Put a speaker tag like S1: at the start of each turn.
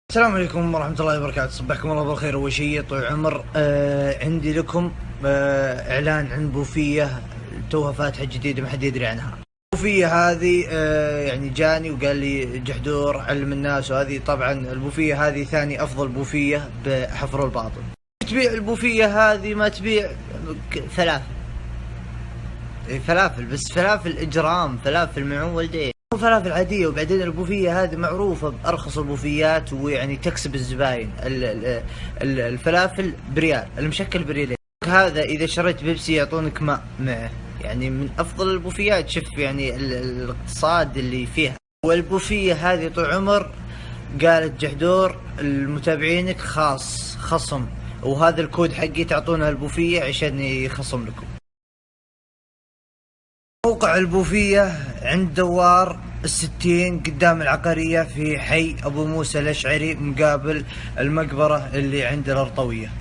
S1: السلام عليكم ورحمة الله وبركاته. صبحكم الله بالخير. أول شيء طويل العمر، عندي لكم إعلان عن بوفية توها فاتحة جديدة ما حد يدري عنها. البوفية هذه يعني جاني وقال لي جحدور علم الناس، وهذه طبعا البوفية هذه ثاني أفضل بوفية بحفر الباطن. تبيع البوفية هذه ما تبيع فلافل بس فلافل إجرام، فلافل معون ولدين، فلافل عادية. وبعدين البوفية هذه معروفة بأرخص البوفيات، ويعني تكسب الزباين. الفلافل بريال، المشكل بريالين. هذا إذا شريت بيبسي يعطونك ماء معه، يعني من أفضل البوفيات. شوف يعني الاقتصاد اللي فيها. والبوفية هذه طول عمر قالت جحدور المتابعينك خصم، وهذا الكود حقي تعطونا البوفية عشان يخصم لكم. موقع البوفية عند دوار ال60 قدام العقارية في حي أبو موسى الأشعري، مقابل المقبرة اللي عند الأرطوية.